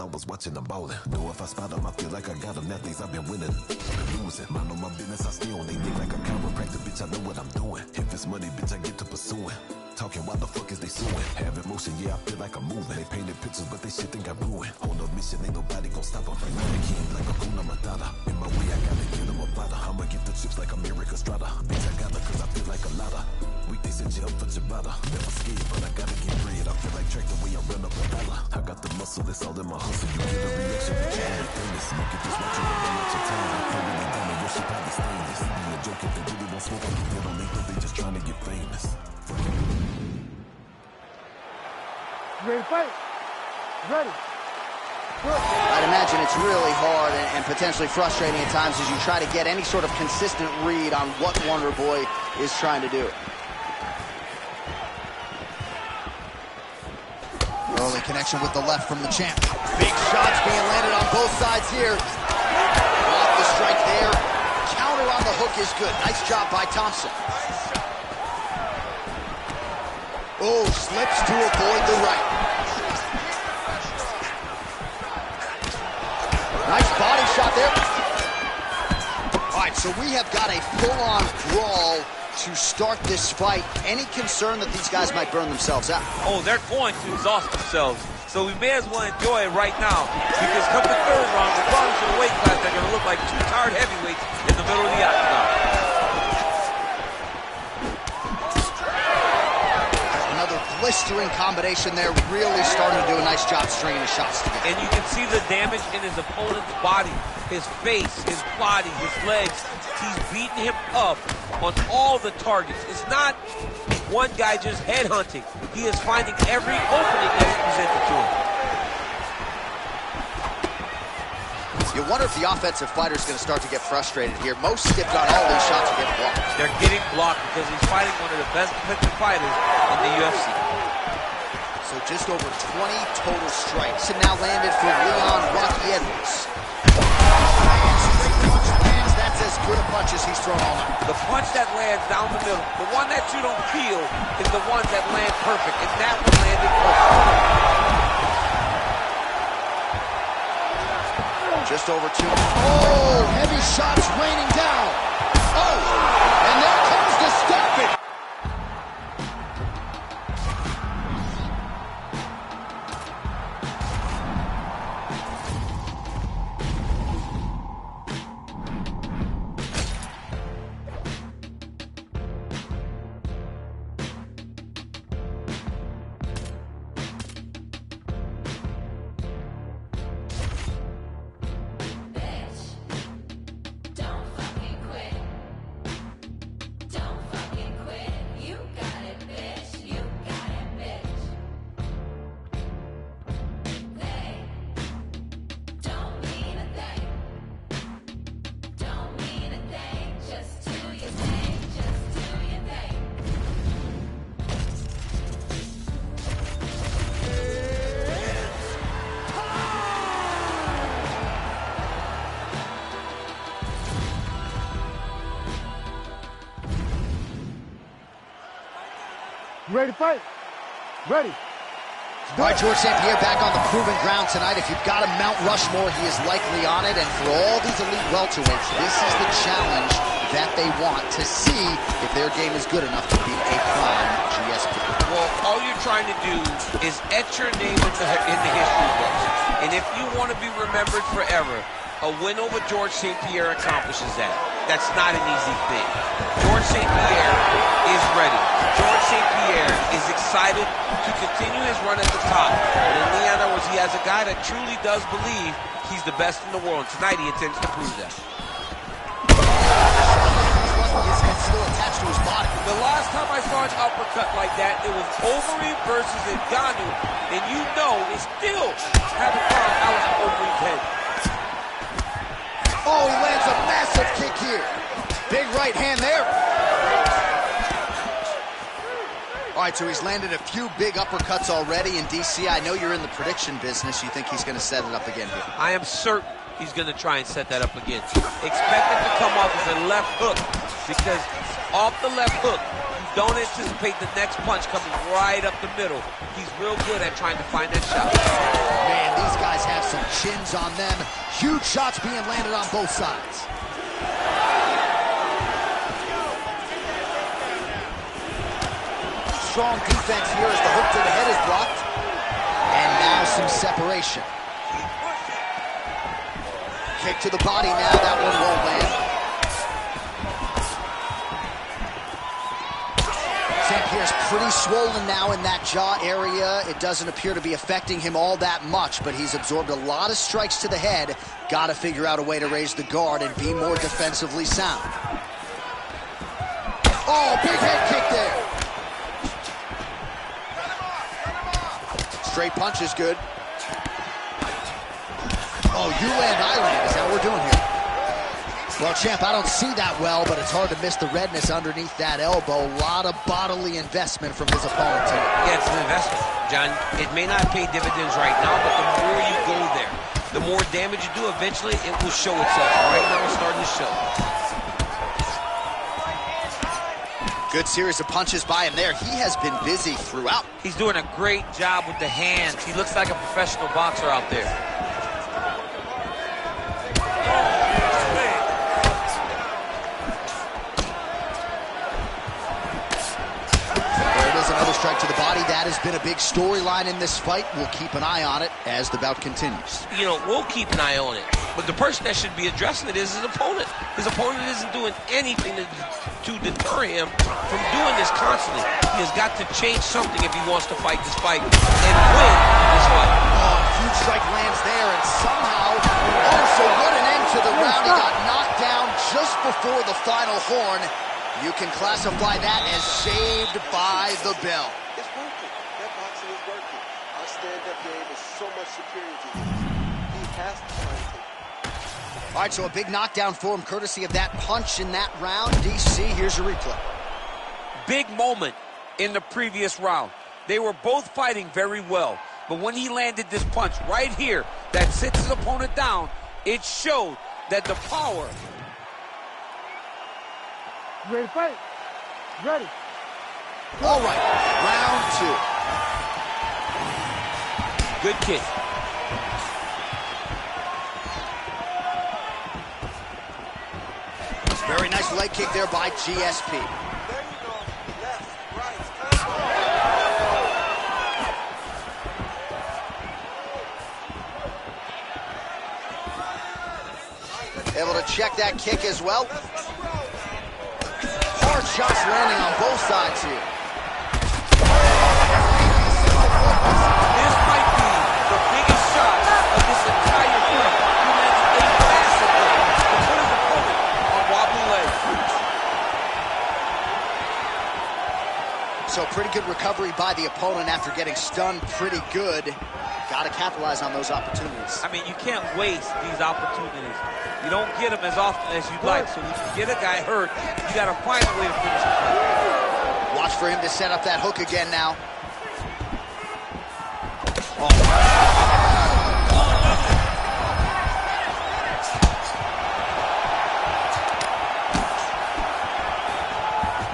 was watching them ballin'. Know if I spot them, I feel like I got them. Athletes, I've been winning. Been losing. Mind on my business, I stay on they dick like a chiropractor. Bitch, I know what I'm doing. If it's money, bitch, I get to pursuing. Talking, why the fuck is they suing? Have emotion, yeah, I feel like I'm moving. They painted pictures, but they shit think I'm ruined. On a mission, ain't nobody gon' stop them. They can't like a Kuna Matata. In my way, I gotta get them a bada. I'ma get the chips like America Strata. Bitch, I got her cause I feel like a lotta. Weekday said you up for ciabatta. Never scared, but I gotta get bread. I feel like track the way I run up a dollar. I got the muscle, it's all in my hustle. You get a reaction, but you ain't famous. Look at this watch, you run out your time. I feel really dumb, and your shit probably stainless. Be a joke if they really won't smoke, I get dead on lethal. They just trying to get famous. Ready to fight? Ready. I'd imagine it's really hard and potentially frustrating at times as you try to get any sort of consistent read on what Wonder Boy is trying to do. Early connection with the left from the champ. Big shots being landed on both sides here. Off the strike there. Counter on the hook is good. Nice job by Thompson. Oh, slips to avoid the right. Nice body shot there. All right, so we have got a full-on brawl to start this fight. Any concern that these guys might burn themselves out? Oh, they're going to exhaust themselves. So we may as well enjoy it right now. Because come the third round, regardless of the weight class, they're going to look like two tired heavyweights in the middle of the octagon. Blistering combination there, really starting to do a nice job stringing the shots together. And you can see the damage in his opponent's body, his face, his body, his legs. He's beating him up on all the targets. It's not one guy just headhunting. He is finding every opening that is presented to him. You wonder if the offensive fighter is going to start to get frustrated here. Most skipped on all these shots are getting blocked. They're getting blocked because he's fighting one of the best defensive fighters in the UFC. So just over 20 total strikes. And now landed for Leon Rocky Edwards. Straight punch lands. That's as good a punch as he's thrown all night. The punch that lands down the middle, the one that you don't feel, is the one that lands perfect. And that one landed perfect. Just over 2. Oh, heavy shots raining down. Oh, and there comes the stoppage. You ready to fight? Ready. All right, George St. Pierre back on the proven ground tonight. If you've got a Mount Rushmore, he is likely on it. And for all these elite welterweights, this is the challenge that they want to see if their game is good enough to beat a prime GSP. Well, all you're trying to do is etch your name in the history books. And if you want to be remembered forever, a win over George St. Pierre accomplishes that. That's not an easy thing. George St. Pierre is ready. George St. Pierre is excited to continue his run at the top. And in Leon Edwards, he has a guy that truly does believe he's the best in the world. And tonight he intends to prove that. His head still attached to his body. The last time I saw an uppercut like that, it was Overeem versus Ngannou. And you know they still haven't found Alistair Overeem's head. Oh, he lands a massive kick here. Big right hand there. All right, so he's landed a few big uppercuts already in DC. I know you're in the prediction business. You think he's going to set it up again here? I am certain he's going to try and set that up again. Expect it to come off as a left hook, because off the left hook, you don't anticipate the next punch coming right up the middle. He's real good at trying to find that shot. Man, these guys have some chins on them. Huge shots being landed on both sides. Strong defense here as the hook to the head is blocked. And now some separation. Kick to the body now, that one won't land. St. Pierre's pretty swollen now in that jaw area. It doesn't appear to be affecting him all that much, but he's absorbed a lot of strikes to the head. Got to figure out a way to raise the guard and be more defensively sound. Oh, big head kick there. Straight punch is good. Oh, you land, I land. Is that what we're doing here? Well, champ, I don't see that well, but it's hard to miss the redness underneath that elbow. A lot of bodily investment from his opponent tonight. Yeah, it's an investment, John. It may not pay dividends right now, but the more you go there, the more damage you do, eventually it will show itself. Right now it's starting to show. Good series of punches by him there. He has been busy throughout. He's doing a great job with the hands. He looks like a professional boxer out there. Another strike to the body. That has been a big storyline in this fight. We'll keep an eye on it as the bout continues. You know, we'll keep an eye on it. But the person that should be addressing it is his opponent. His opponent isn't doing anything to deter him from doing this constantly. He has got to change something if he wants to fight this fight and win this fight. Oh, huge strike lands there, and somehow, so what an end to the round. He got knocked down just before the final horn. You can classify that as saved by the bell. It's working. That boxing is working. Our stand-up game is so much superior to his. He has to find it. All right, so a big knockdown for him, courtesy of that punch in that round. DC, here's your replay. Big moment in the previous round. They were both fighting very well. But when he landed this punch right here that sits his opponent down, it showed that the power... Ready to fight? Ready. All right, round two. Good kick. Very nice leg kick there by GSP. There you go. Left, right. Able to check that kick as well. Hard shots landing on both sides here. This might be the biggest shot of this entire fight. He landed a massive one to put his opponent on wobbly legs. So pretty good recovery by the opponent after getting stunned pretty good. Got to capitalize on those opportunities. I mean, you can't waste these opportunities. You don't get them as often as you'd like. So when you get a guy hurt, you got to find a way to finish the fight. Watch for him to set up that hook again now.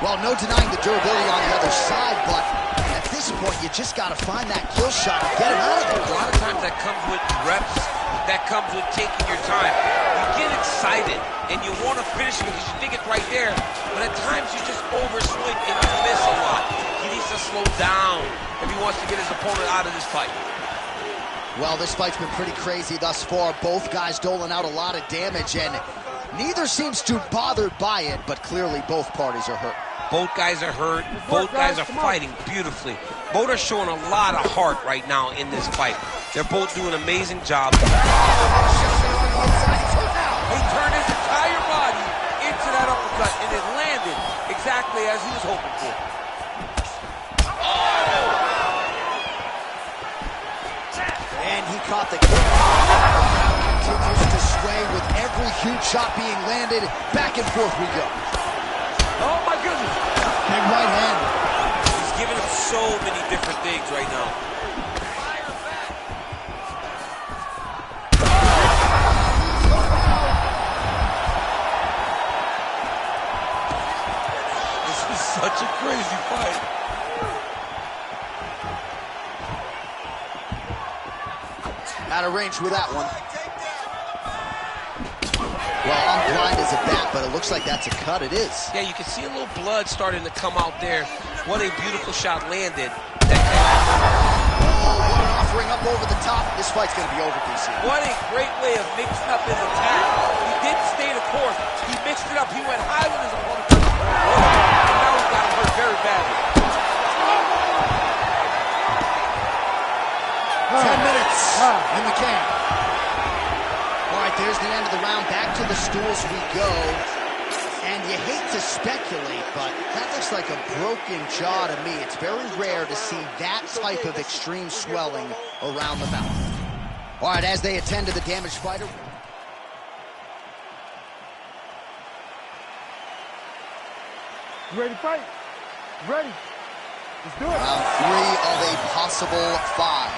Well, no denying the durability on the other side, but at this point, you just got to find that kill shot and get him out of there. A lot of times that comes with reps, that comes with taking your time. You get excited, and you want to finish it because you think it's right there, but at times you just overswing and you miss a lot. He needs to slow down if he wants to get his opponent out of this fight. Well, this fight's been pretty crazy thus far. Both guys doling out a lot of damage, and neither seems too bothered by it, but clearly both parties are hurt. Both guys are hurt. Both guys are fighting beautifully. Both are showing a lot of heart right now in this fight. They're both doing an amazing job. He turned his entire body into that uppercut, and it landed exactly as he was hoping for. And he caught the kick. Continues to sway with every huge shot being landed. Back and forth we go. Oh, my goodness. Big right hand. He's giving him so many different things right now. This is so Such a crazy fight. Out of range with that one. Well, I'm blind as a bat, but it looks like that's a cut. It is. Yeah, you can see a little blood starting to come out there. What a beautiful shot landed. Oh, what an offering up over the top. This fight's going to be over, DC. What a great way of mixing up his attack. He didn't stay the course. He mixed it up. He went high with his opponent. And now he's got him hurt very badly. 10 minutes in the can. All right, there's the end of the round. Back to the stools we go. And you hate to speculate, but that looks like a broken jaw to me. It's very rare to see that type of extreme swelling around the mouth. All right, as they attend to the damaged fighter. You ready to fight? Ready. Let's do it. Round 3 of a possible 5.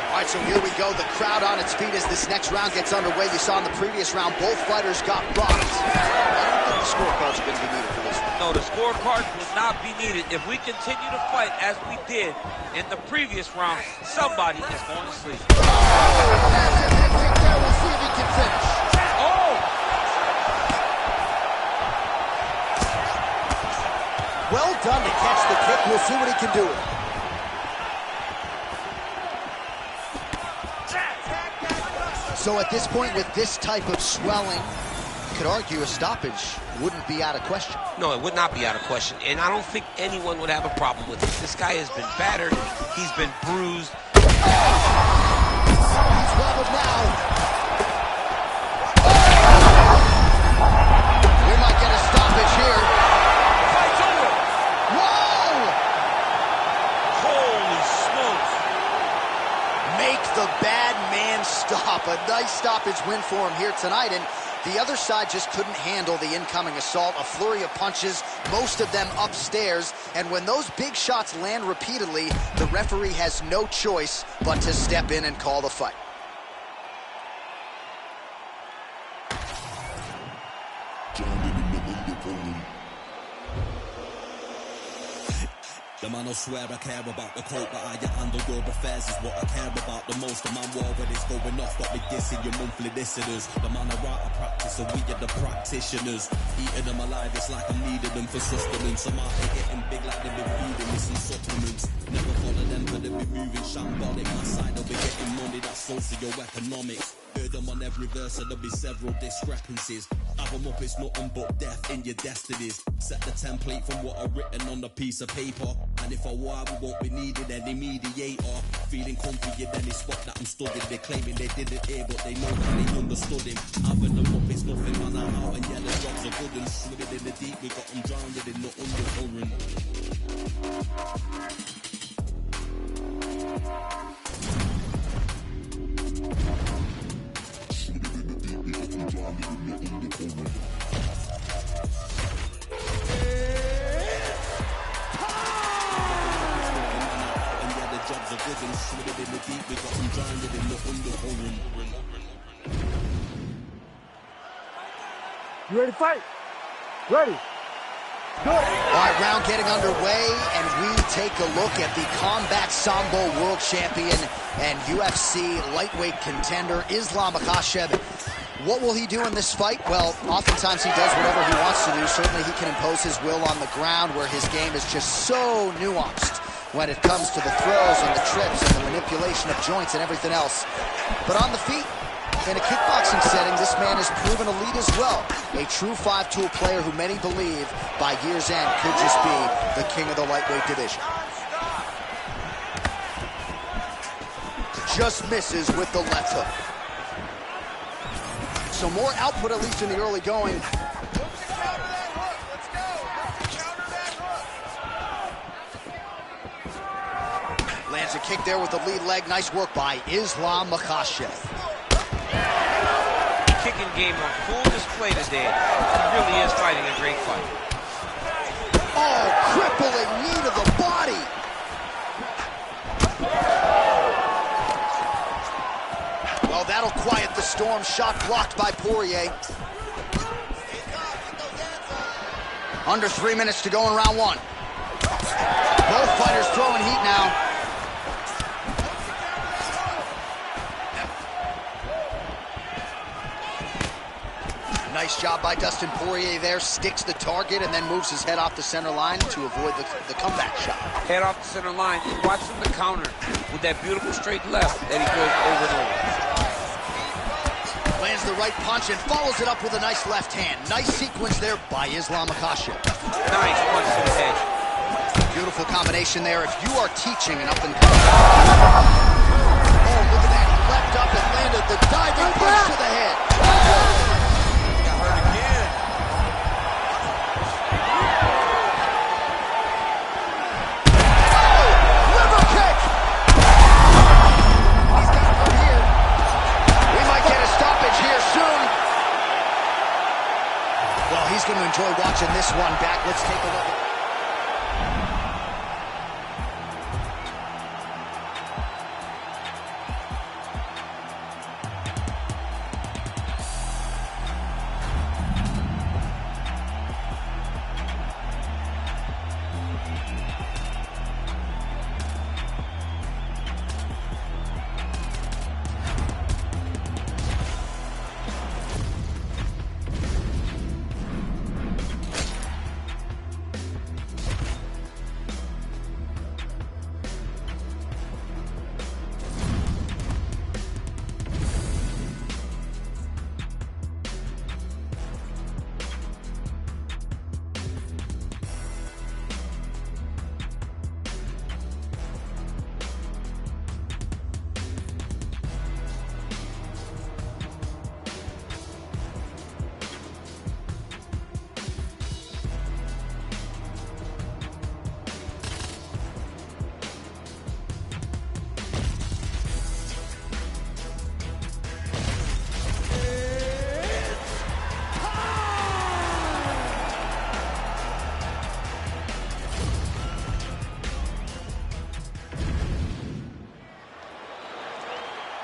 All right, so here we go. The crowd on its feet as this next round gets underway. You saw in the previous round, both fighters got rocked. I don't think the scorecards are going to be needed for this one. No, the scorecards will not be needed. If we continue to fight as we did in the previous round, somebody is going to sleep. We'll see if he can finish. Oh! Well done to catch the kick. We'll see what he can do with it. So at this point, with this type of swelling, you could argue a stoppage wouldn't be out of question. No, it would not be out of question. And I don't think anyone would have a problem with it. This guy has been battered. He's been bruised. He's wobbled now. We might get a stoppage here. Fight's over. Whoa! Holy smokes. Make the bad man stop. A nice stoppage win for him here tonight. And the other side just couldn't handle the incoming assault. A flurry of punches, most of them upstairs. And when those big shots land repeatedly, the referee has no choice but to step in and call the fight. The man will swear I care about the coat, but how you handle your affairs is what I care about the most. The man war when it's going off, got me dissing your monthly listeners. The man I write a practice, and we are the practitioners. Eating them alive, it's like I needed them for sustenance. I'm out here getting big like they've been feeding me some supplements. Never follow them, but they be moving shambolic. My side, they'll be getting money, that's socio-economic. Heard them on every verse, and there'll be several discrepancies. Have them up, it's nothing but death in your destinies. Set the template from what I've written on a piece of paper. And if I war, we won't be needed any mediator. Feeling comfy in any spot that I'm studying. They're claiming they didn't hear, but they know that they understood him. Having them up, it's nothing, man. I'm out and yeah, the jobs are good and swimming in the deep. We got them drowned in the undercurrent. You ready to fight? Ready. Good. All right, round getting underway, and we take a look at the Combat Sambo World Champion and UFC lightweight contender, Islam Makhachev. What will he do in this fight? Well, oftentimes he does whatever he wants to do. Certainly he can impose his will on the ground, where his game is just so nuanced when it comes to the throws and the trips and the manipulation of joints and everything else. But on the feet, in a kickboxing setting, this man has proven elite as well. A true five-tool player who many believe by year's end could just be the king of the lightweight division. Just misses with the left hook. So more output, at least in the early going. Lands a kick there with the lead leg. Nice work by Islam Makhachev. Kicking game on full display today. He really is fighting a great fight. Oh, crippling knee to the body. Well, that'll quiet the storm. Shot blocked by Poirier. Under 3 minutes to go in round one. Both fighters throwing heat now. Nice job by Dustin Poirier there. Sticks the target and then moves his head off the center line to avoid the comeback shot. Head off the center line. And watch him the counter with that beautiful straight left that he goes over and over. Lands the right punch and follows it up with a nice left hand. Nice sequence there by Islam Makhachev. Nice punch to the head. Beautiful combination there. If you are teaching an up-and-coming... Oh, look at that. He leapt up and landed the diving punch to the head. Got hurt again. Oh, liver kick. He's got from here. We might get a stoppage here soon. Well, he's going to enjoy watching this one back. Let's take a look.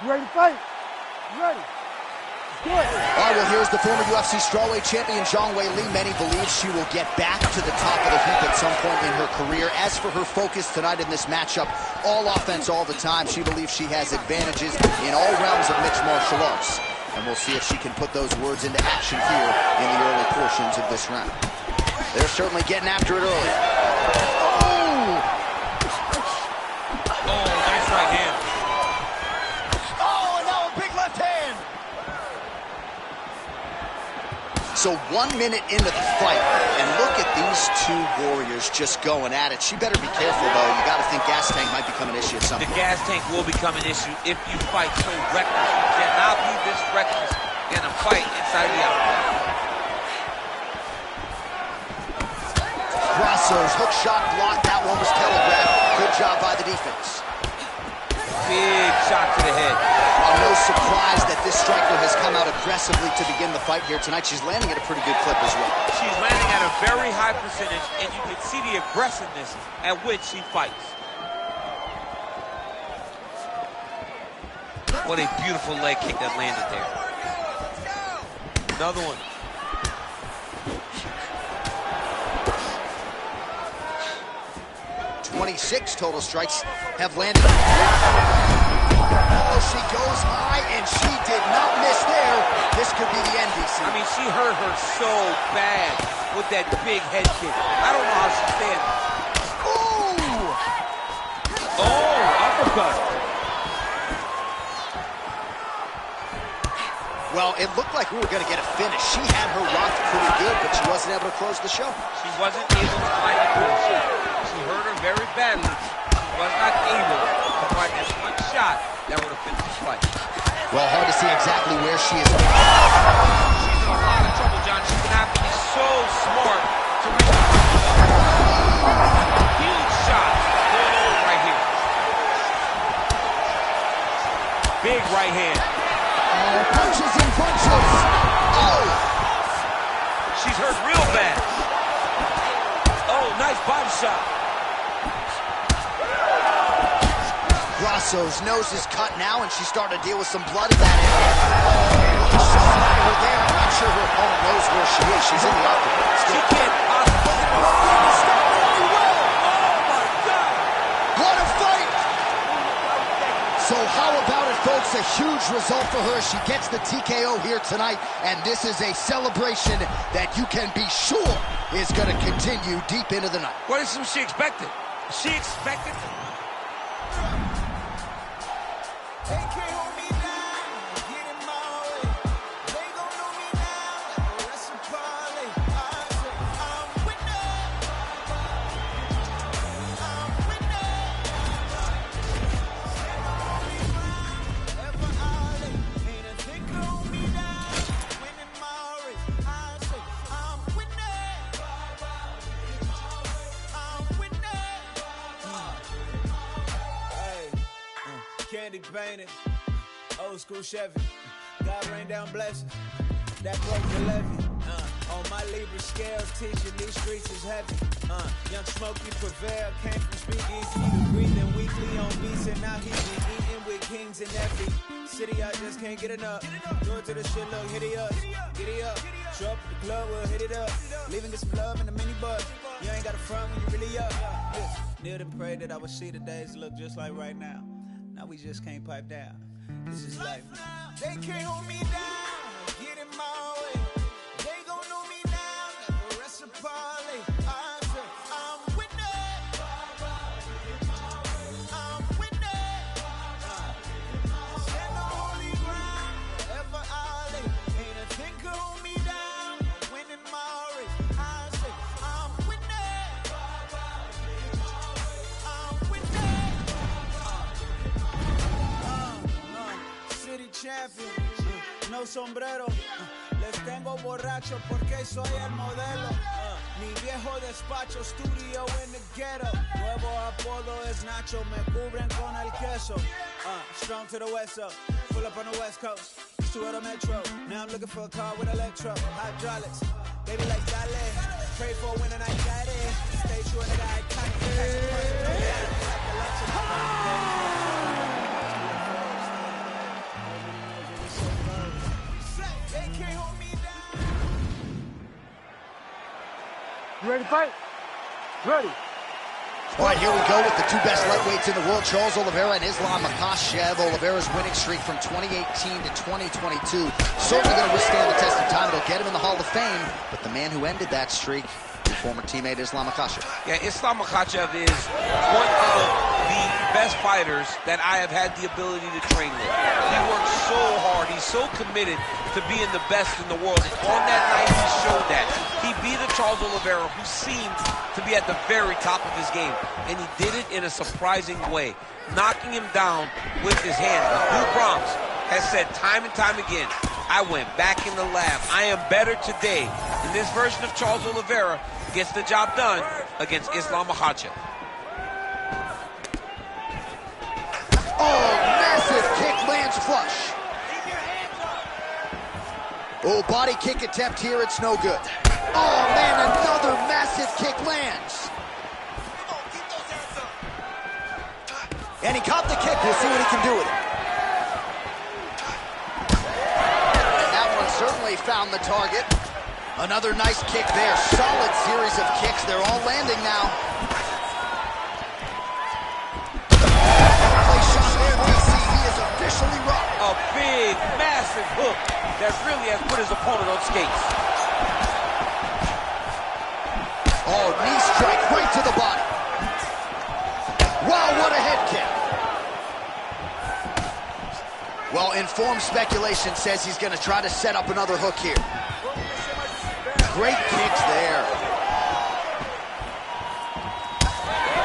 You ready to fight? You ready? Let's do it. All right, well, here's the former UFC strawweight champion, Zhang Weili. Many believe she will get back to the top of the heap at some point in her career. As for her focus tonight in this matchup, all offense all the time. She believes she has advantages in all realms of mixed martial arts. And we'll see if she can put those words into action here in the early portions of this round. They're certainly getting after it early. Oh! Oh, nice right hand. Oh, and now a big left hand! So 1 minute into the fight, and look at these two warriors just going at it. She better be careful, though. You got to think gas tank might become an issue at some The point. gas tank will become an issue if you fight so reckless. You cannot be this reckless in a fight inside the octagon. Grasso's hook shot blocked. That one was telegraphed. Good job by the defense. Big shot to the head. No surprise that this striker has come out aggressively to begin the fight here tonight. She's landing at a pretty good clip as well. She's landing at a very high percentage, and you can see the aggressiveness at which she fights. What a beautiful leg kick that landed there. Another one. 26 total strikes have landed. Oh, she goes high, and she did not miss there. This could be the end, DC. I mean, she hurt her so bad with that big head kick. I don't know how she's standing. Ooh! Oh, uppercut. Well, it looked like we were going to get a finish. She had her rocked pretty good, but she wasn't able to close the show. She wasn't able to find a finish. She hurt her very badly. She was not able to find this one shot that would have finished the fight. Well, hard to see exactly where she is. She's in a lot of trouble, John. She's going to have to be so smart to reach the huge shots going over right here. Big right hand. Oh, punches and punches. Oh! She's hurt real bad. Oh, nice body shot. Grasso's nose is cut now, and she's starting to deal with some blood in that area. She's her there. I'm not sure her opponent knows where she is. She's in the octagon. She can't possibly huge result for her. She gets the TKO here tonight, and this is a celebration that you can be sure is going to continue deep into the night. What is she expected? She expected to... They can't hold me down, get in my way. They gon' know me now, like the rest of Parlay. I say, I'm winning. I'm winning. Ever alley, ain't a thing can hold me down. Winning my race, I say, I'm winning. I'm winning. Hey, candy painted. Old school Chevy, God rain down blessings, that broke the levee. On my Libra scales, teaching these streets is heavy. Young Smokey prevail, came from speakeasy to breathing weekly on beats, and now he be eating with kings in every city. I just can't get enough. Do it to the shit, look, hit it up, get it up. Show up at the club, we'll hit it up. Leaving get some love in the minibus. You ain't got a front when you really up. Kneeled and prayed that I would see the days look just like right now. Now we just can't pipe down. This is life. They can't hold me down, get in my way. They gon' know me now, like the rest of Parlay. I say, I'm winning. I'm winning. Stand on holy ground, ever alley. Ain't a thing can hold me down. Winning my race. I say, I'm winning. I'm winning. City champion, no sombrero. Les tengo borracho porque soy el modelo. Mi viejo despacho, studio in the ghetto. Nuevo apodo es Nacho, me cubren con el queso. Strong to the west up, pull up on the west coast. Used to go to Metro, now I'm looking for a car with electro. Hydraulics, baby like Dale. Pray for when I got it. Stay true and I You ready to fight? Ready. All right, here we go with the two best lightweights in the world, Charles Oliveira and Islam Makhachev. Oliveira's winning streak from 2018 to 2022. Certainly going to withstand the test of time. It'll get him in the Hall of Fame. But the man who ended that streak, former teammate Islam Makhachev. Yeah, Islam Makhachev is one of the best fighters that I have had the ability to train with. He works so hard. He's so committed to being the best in the world. And on that night, he showed that. He beat a Charles Oliveira who seemed to be at the very top of his game. And he did it in a surprising way, knocking him down with his hands. Lou Brahms has said time and time again, I went back in the lab. I am better today. And this version of Charles Oliveira gets the job done against Islam Makhachev. Oh, massive kick lands flush. Oh, body kick attempt here, it's no good. Oh, man, another massive kick lands. And he caught the kick. We'll see what he can do with it. And that one certainly found the target. Another nice kick there. Solid series of kicks. They're all landing now. Play shot there, DC. He is officially rocked. A big, massive hook that really has put his opponent on skates. Oh, knee strike right to the body. Wow, what a head kick. Well, informed speculation says he's going to try to set up another hook here. Great kicks there.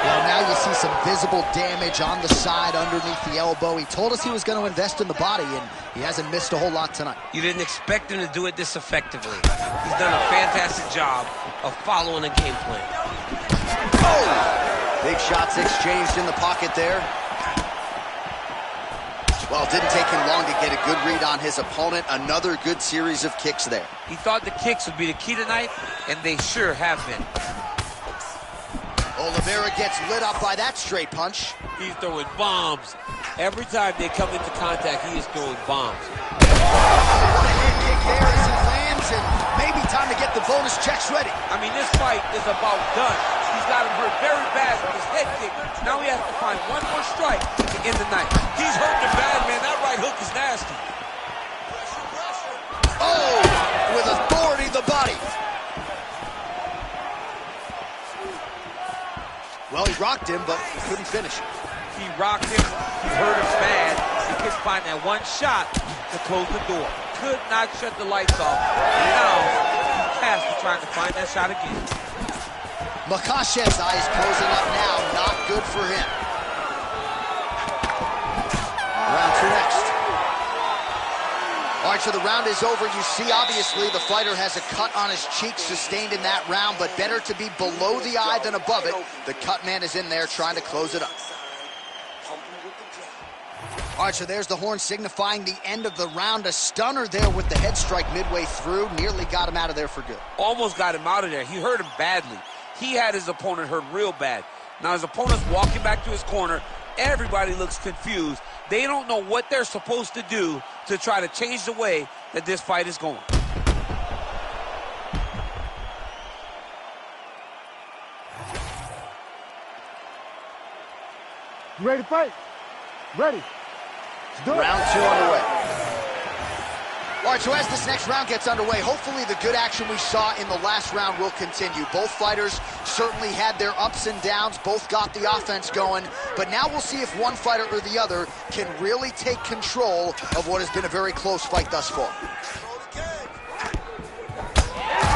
Well, now you see some visible damage on the side underneath the elbow. He told us he was going to invest in the body, and he hasn't missed a whole lot tonight. You didn't expect him to do it this effectively. He's done a fantastic job of following a game plan. Oh! Big shots exchanged in the pocket there. Well, it didn't take him long to get a good read on his opponent. Another good series of kicks there. He thought the kicks would be the key tonight, and they sure have been. Oliveira gets lit up by that straight punch. He's throwing bombs. Every time they come into contact, he is throwing bombs. What a head kick there as he lands, and maybe time to get the bonus checks ready. I mean, this fight is about done. He's got him hurt very bad with his head kick. Now he has to find one more strike to end the night. He's hurting him bad, man. That right hook is nasty. Oh, with authority to the body. Well, he rocked him, but couldn't finish it. He rocked him. He hurt him bad. He couldn't find that one shot to close the door. Could not shut the lights off. And now he has to try to find that shot again. Makhachev's eye is closing up now. Not good for him. Round 2 next. All right, so the round is over. You see, obviously, the fighter has a cut on his cheek sustained in that round, but better to be below the eye than above it. The cut man is in there trying to close it up. All right, so there's the horn signifying the end of the round. A stunner there with the head strike midway through. Nearly got him out of there for good. Almost got him out of there. He hurt him badly. He had his opponent hurt real bad. Now his opponent's walking back to his corner. Everybody looks confused. They don't know what they're supposed to do to try to change the way that this fight is going. You ready to fight? Ready. Let's do it. Round 2 underway. All right, so as this next round gets underway, hopefully the good action we saw in the last round will continue. Both fighters certainly had their ups and downs. Both got the offense going. But now we'll see if one fighter or the other can really take control of what has been a very close fight thus far.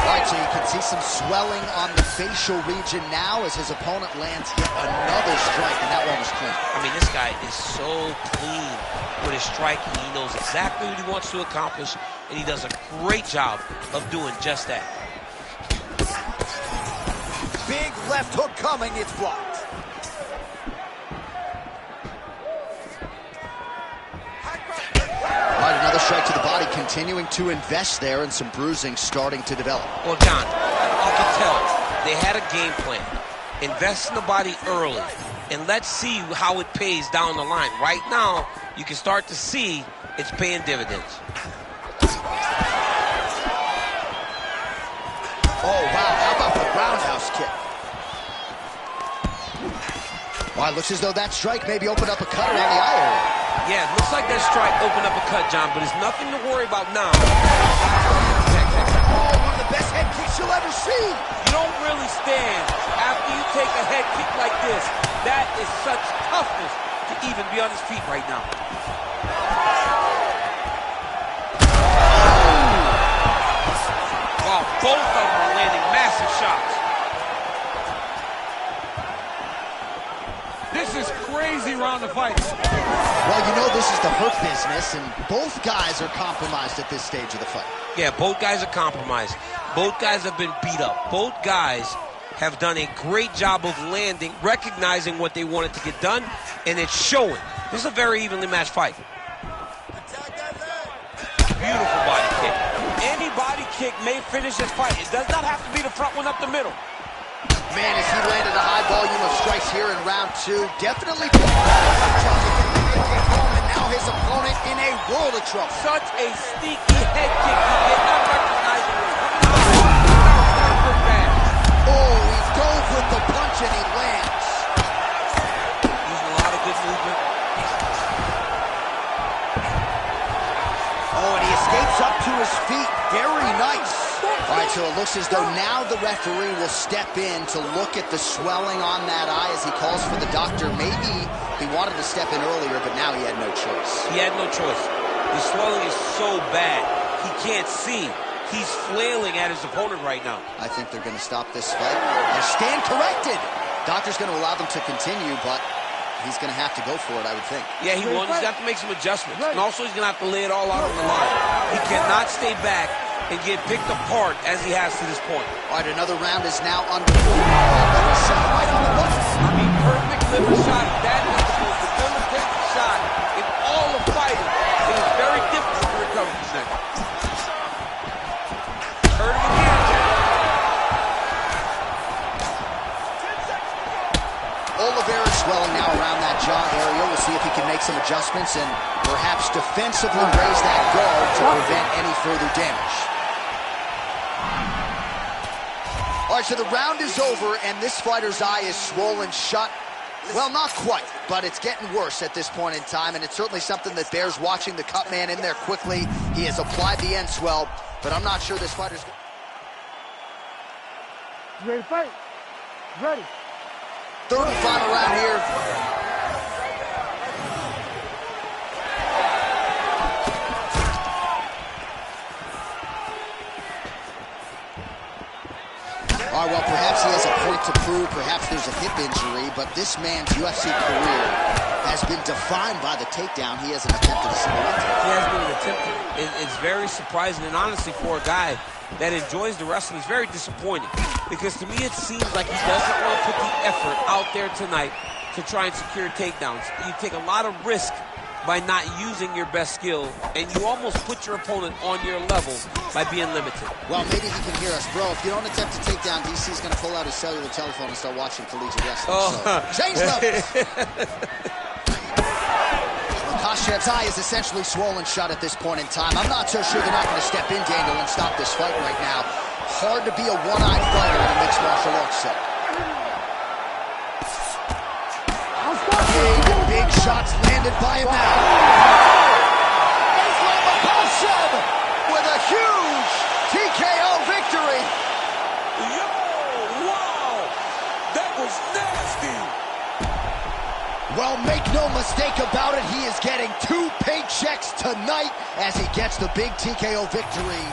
All right, so you can see some swelling on the facial region now as his opponent lands yet another strike, and that one was clean. I mean, this guy is so clean with his striking. He knows exactly what he wants to accomplish, and he does a great job of doing just that. Big left hook coming, it's blocked. All right, another strike to the body, continuing to invest there, and some bruising starting to develop. Well, John, you can tell they had a game plan. Invest in the body early, and let's see how it pays down the line. Right now, you can start to see it's paying dividends. Oh, wow, how about the roundhouse kick? Well, it looks as though that strike maybe opened up a cut around the eye area. Yeah, it looks like that strike opened up a cut, John, but it's nothing to worry about now. Oh, one of the best head kicks you'll ever see. You don't really stand after you take a head kick like this. That is such toughness to even be on his feet right now. Wow, both of them are landing massive shots. This is crazy round of fights. Well, you know this is the hurt business, and both guys are compromised at this stage of the fight. Yeah, both guys are compromised. Both guys have been beat up. Both guys have done a great job of landing, recognizing what they wanted to get done, and it's showing. This is a very evenly matched fight. Beautiful body kick. Any body kick may finish this fight. It does not have to be the front one up the middle. Man, as he landed a high volume of strikes here in round 2, definitely put home, and now his opponent in a world of trouble. Such a sneaky head kick. He did not recognize it was coming out. Oh, he dove with the punch and he lands. Using a lot of good movement. Oh, and he escapes up to his feet. Very nice. All right, so it looks as though now the referee will step in to look at the swelling on that eye as he calls for the doctor. Maybe he wanted to step in earlier, but now he had no choice. He had no choice. The swelling is so bad, he can't see. He's flailing at his opponent right now. I think they're going to stop this fight. They stand corrected. Doctor's going to allow them to continue, but he's going to have to go for it, I would think. Yeah, he won. He's going to have to make some adjustments. And also, he's going to have to lay it all out on the line. He cannot stay back and get picked apart as he has to this point. All right, another round is now underway. Right on the button. I mean, perfect liver shot. That is the most debilitating shot in all of fighting. It is very difficult to recover from that. Heard him again. Oliveira swelling now around that jaw area. We'll see if he can make some adjustments and perhaps defensively raise that guard to prevent any further damage. All right, so the round is over, and this fighter's eye is swollen shut. Well, not quite, but it's getting worse at this point in time, and it's certainly something that bears watching. The cut man in there quickly. He has applied the end swell, but I'm not sure this fighter's... You ready to fight? Ready. Third and final round here. All right, well, perhaps he has a point to prove. Perhaps there's a hip injury, but this man's UFC career has been defined by the takedown. He hasn't attempted a single one. He hasn't even attempted. It's very surprising, and honestly, for a guy that enjoys the wrestling, it's very disappointing. Because to me, it seems like he doesn't want to put the effort out there tonight to try and secure takedowns. You take a lot of risk by not using your best skill, and you almost put your opponent on your level by being limited. Well, maybe he can hear us. Bro, if you don't attempt to take down, DC's going to pull out his cellular telephone and start watching collegiate wrestling. Oh. So, change levels! Makhachev's eye is essentially swollen shut at this point in time. I'm not so sure they're not going to step in, Daniel, and stop this fight right now. Hard to be a one-eyed fighter in a mixed martial arts set. Big shots landed by him now. Islam Makhachev with a huge TKO victory. Yo, wow, that was nasty. Well, make no mistake about it, he is getting 2 paychecks tonight as he gets the big TKO victory.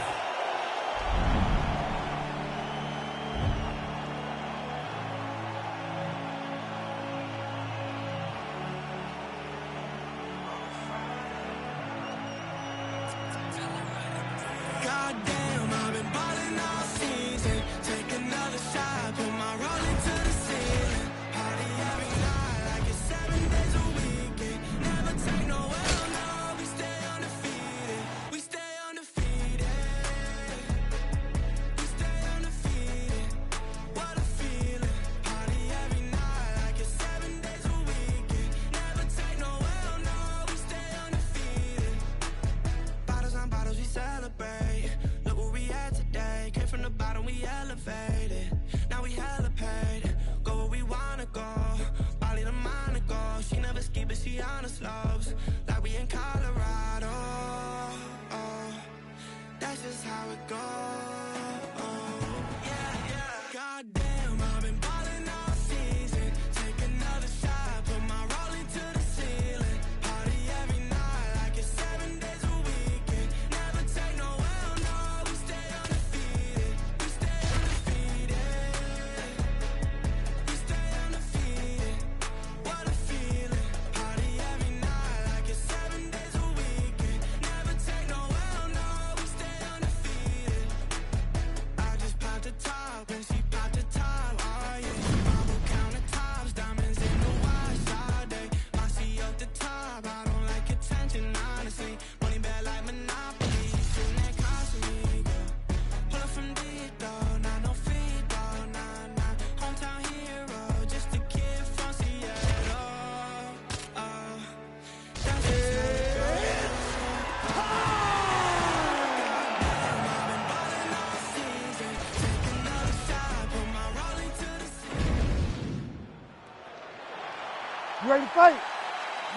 You ready to fight?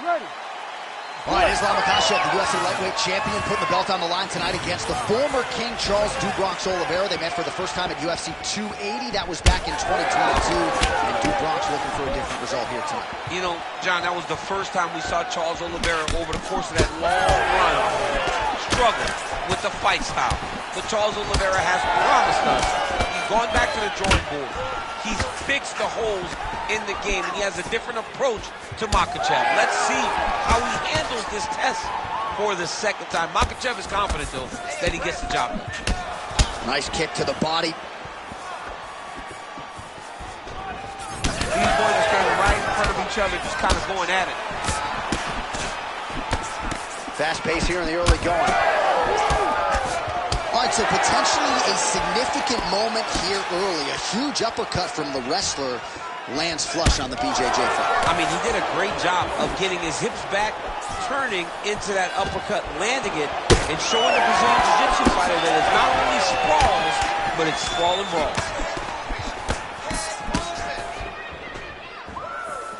Ready. All right, Islam Makhachev, the UFC lightweight champion, putting the belt on the line tonight against the former King Charles "Do Bronx" Oliveira. They met for the first time at UFC 280. That was back in 2022. And "Do Bronx" looking for a different result here tonight. You know, John, that was the first time we saw Charles Oliveira over the course of that long run struggle with the fight style. But Charles Oliveira has promised us. He's gone back to the drawing board. He's fixed the holes in the game, and he has a different approach to Makhachev. Let's see how he handles this test for the second time. Makhachev is confident, though, that he gets the job done. Nice kick to the body. These boys are standing right in front of each other, just kind of going at it. Fast pace here in the early going. All right, so potentially a significant moment here early. A huge uppercut from the wrestler lands flush on the BJJ fight. I mean, he did a great job of getting his hips back, turning into that uppercut, landing it, and showing the Brazilian Jiu-Jitsu fighter that it's not only sprawls, but it's sprawl and brawl.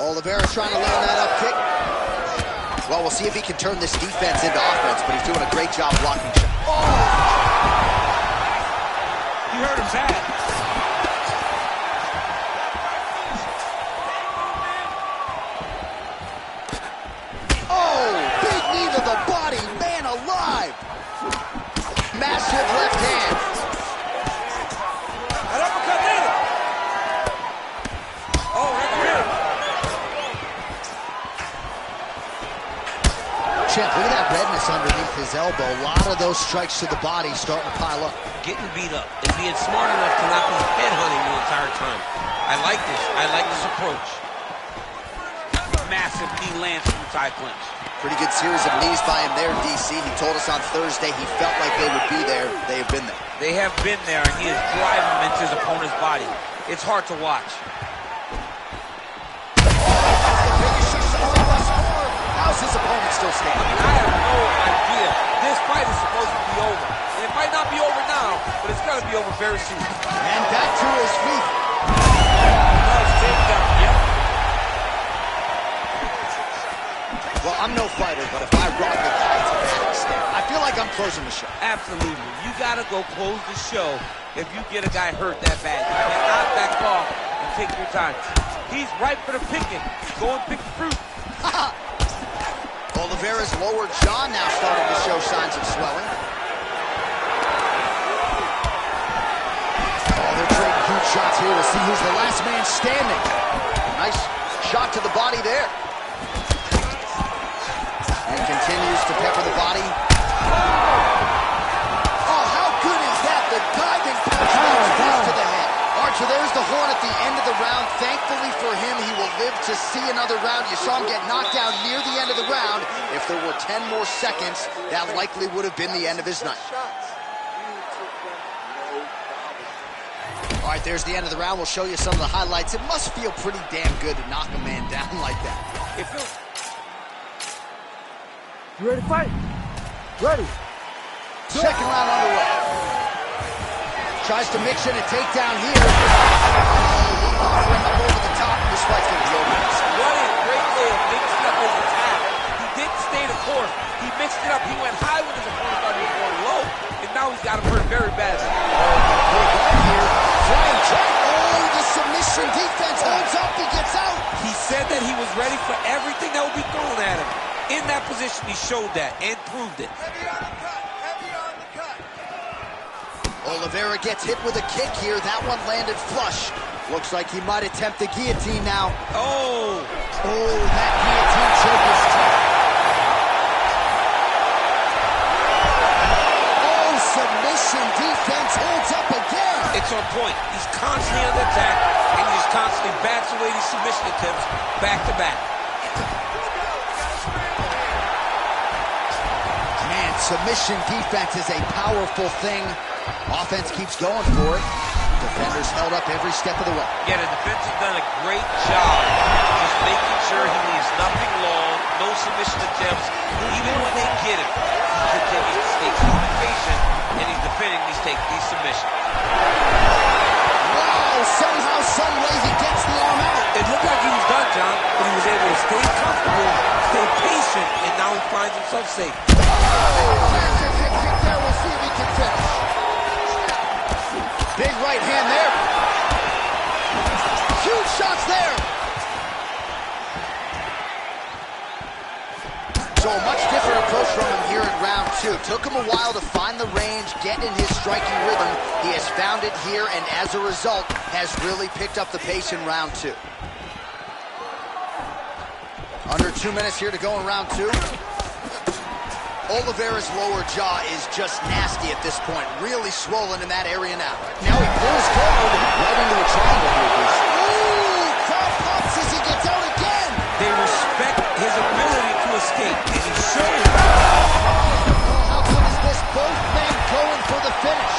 Oliveira trying to land that up kick. Well, we'll see if he can turn this defense into offense, but he's doing a great job blocking shots. Oh! You heard him bad. Oh, big knee to the body, man alive. Massive left hand. An uppercut in. Oh, that's good. Champ, look at that redness underneath his elbow. A lot of those strikes to the body starting to pile up. Getting beat up and being smart enough to not be headhunting the entire time. I like this. I like this approach. Massive knee lands from the tie clinch. Pretty good series of knees by him there, DC. He told us on Thursday he felt like they would be there. They have been there. They have been there, and he is driving them into his opponent's body. It's hard to watch. How's his opponent still standing? I have no idea. This fight is supposed to be over. And it might not be over now, but it's going to be over very soon. And back to his feet. Nice takedown. Yep. Well, I'm no fighter, but if I rock the guy to that extent, I feel like I'm closing the show. Absolutely. You got to go close the show if you get a guy hurt that bad. You cannot back off and take your time. He's ripe for the picking. Go and pick the fruit. Oliveira's lower jaw now starting to show signs of swelling. Oh, they're trading huge shots here to see who's the last man standing. Nice shot to the body there. And continues to pepper the body. Oh, how good is that? The diving punch to the head. Archer, there's the horn at the end of the round. Thankfully for him, he will live to see another round. You saw him get knocked down near the end of the round. If there were 10 more seconds, that likely would have been the end of his night. All right, there's the end of the round. We'll show you some of the highlights. It must feel pretty damn good to knock a man down like that. It feels... You ready to fight? Ready. Second round underway. Tries to mix in a takedown here. Offering up over the top. This fight's going to be over. What a great way of mixing up his attack. He didn't stay the course. He mixed it up. He went high when his opponent thought he was going low. And now he's got him hurt very badly. Flying jump. Oh, the submission defense holds up. He gets out. He said that he was ready for everything that would be thrown at him. In that position, he showed that and proved it. Heavy on the cut. Heavy on the cut. Oliveira gets hit with a kick here. That one landed flush. Looks like he might attempt the guillotine now. Oh! Oh, that guillotine choke is tough. Oh, submission defense holds up again. It's on point. He's constantly under attack, and he just constantly backs away these submission attempts back to back. Man, submission defense is a powerful thing. Offense keeps going for it. Defenders held up every step of the way. Yeah, the defense has done a great job just making sure he leaves nothing long, no submission attempts. Even when they get him, he continues to stay calm and patient, and he's defending these submissions. Wow, somehow, some way he gets the arm out. It looked like he was done, John, but he was able to stay comfortable, stay patient, and now he finds himself safe. Oh, massive hip kick there. We'll see if he can finish. Big right hand there. Huge shots there. So a much different approach from him here in round two. Took him a while to find the range, get in his striking rhythm. He has found it here, and as a result, has really picked up the pace in round two. Under 2 minutes here to go in round two. Oliveira's lower jaw is just nasty at this point. Really swollen in that area now. Now he pulls forward right into a triangle here. Ooh, crowd pops as he gets out again. They respect his ability to escape, and he showed it. How good is this? Both men going for the finish.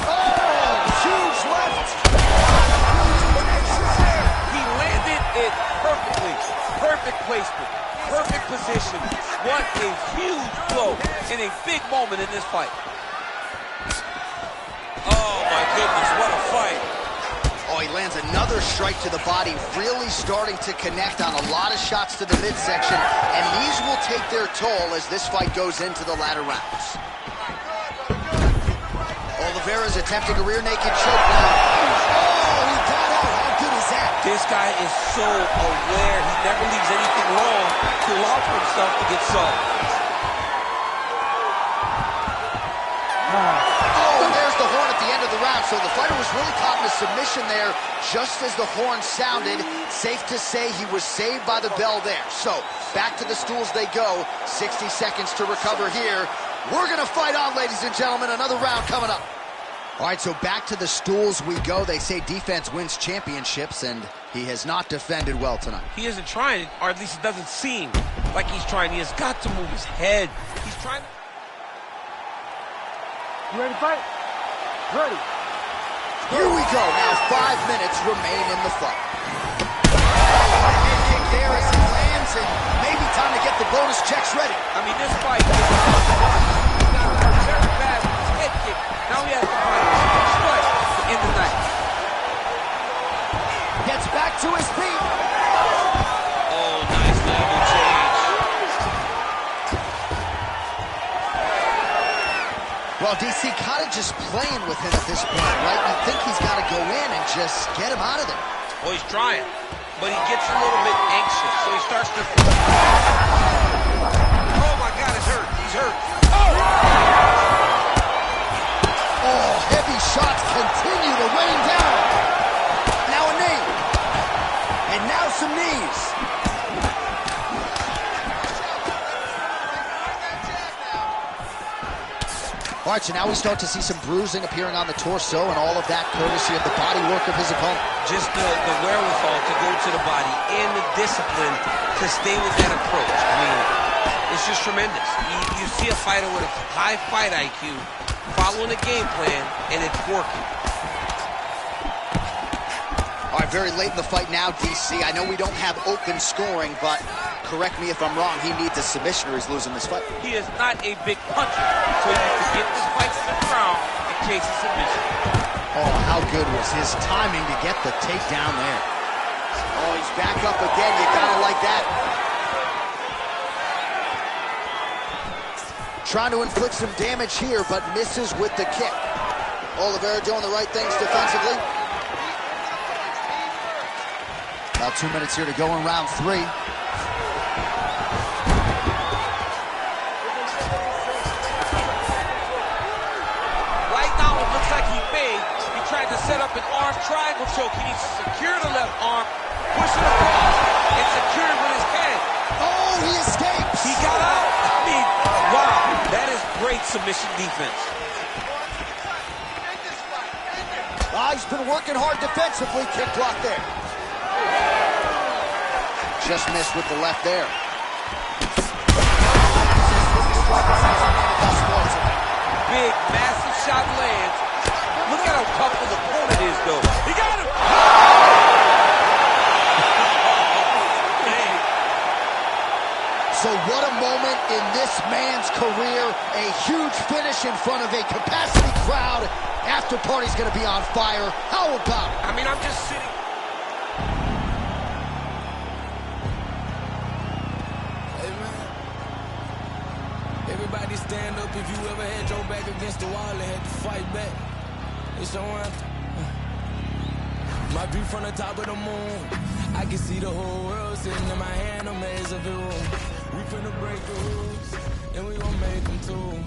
Oh, huge left. He landed it perfectly. Perfect placement, perfect position. What a huge blow in a big moment in this fight. Oh my goodness, what a fight. he lands another strike to the body, really starting to connect on a lot of shots to the midsection, and these will take their toll as this fight goes into the latter rounds. Oliveira's attempting a rear naked chokedown. Oh, he got out. How good is that? This guy is so aware. He never leaves anything wrong to allow for himself to get soft. Oh, and there's the horn at the end of the round. So the fighter was really caught in a submission there just as the horn sounded. Safe to say he was saved by the bell there. So back to the stools they go. 60 seconds to recover here. We're going to fight on, ladies and gentlemen. Another round coming up. All right, so back to the stools we go. They say defense wins championships, and he has not defended well tonight. He isn't trying, or at least it doesn't seem like he's trying. He has got to move his head. He's trying to... You ready to fight? Ready. Here we go. Now 5 minutes remain in the fight. Head kick there as he lands, and maybe time to get the bonus checks ready. I mean, this fight is very bad with his head kick. Now he has to find a strike to end the night. Gets back to his feet. Oh, nice level change. Well, DC kind of just playing with him at this point, right? You think he's got to go in and just get him out of there. Well, he's trying, but he gets a little bit anxious, so he starts to... Oh, my God, it's hurt. He's hurt. Oh, heavy shots continue to rain down. Now a knee. And now some knees. All right, so now we start to see some bruising appearing on the torso, and all of that courtesy of the body work of his opponent. Just the wherewithal to go to the body and the discipline to stay with that approach. I mean, it's just tremendous. You see a fighter with a high fight IQ following a game plan, and it's working. All right, very late in the fight now, DC. I know we don't have open scoring, but correct me if I'm wrong, he needs a submission or he's losing this fight. He is not a big puncher, so he needs to get this fight to the ground and chase a submission. Oh, how good was his timing to get the takedown there. Oh, he's back up again. You gotta like that. Trying to inflict some damage here, but misses with the kick. Oliveira doing the right things defensively. About 2 minutes here to go in round 3. Set up an arm triangle choke. He needs to secure the left arm, push it across, and secure it with his head. Oh, he escapes. He got out. I mean, wow, that is great submission defense. He's been working hard defensively. Kick block there. Just missed with the left there. Big, massive shot lands. Look at how tough his opponent is, though. He got him! So what a moment in this man's career. A huge finish in front of a capacity crowd. After party's going to be on fire. How about it? I mean, I'm just sitting... Hey, man. Everybody stand up if you ever had your back against the wall and had to fight back. It's your anthem. My view from the top of the moon. I can see the whole world sitting in my hand, a maze of your room. We finna break the rules, and we gon' make them too.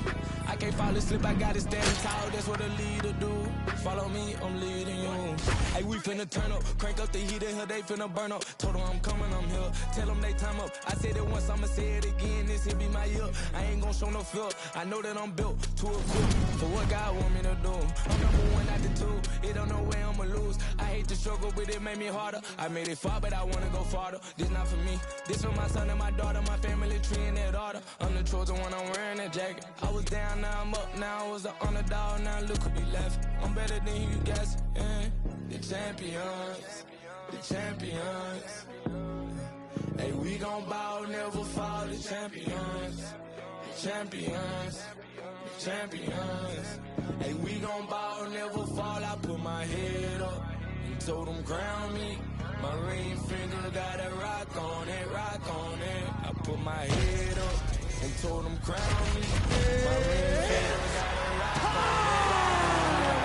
I can't fall asleep, I gotta stand tall, that's what a leader do. Follow me, I'm leading you. Hey, we finna turn up, crank up the heat in here, they finna burn up. Told them I'm coming, I'm here, tell them they time up. I said it once, I'ma say it again, this here be my year. I ain't gon' show no fear, I know that I'm built to equip for what God want me to do. I'm number one at the two, it don't know where I'ma lose. I hate the struggle, but it made me harder. I made it far, but I wanna go farther. This not for me, this for my son and my daughter, my family tree and their daughter. I'm the chosen one, I'm wearing that jacket. I was down, now I'm up, now I was the underdog, now look who be left. I'm better than you guess, yeah. The champions, the champions. Hey, we gon' bow, never fall, the champions, the champions, the champions. Hey, we gon' bow, never fall, I put my head up. told them crown me. My ring finger got a rock on it, rock on it. I put my head up and told them crown me. My ring finger got a rock on it.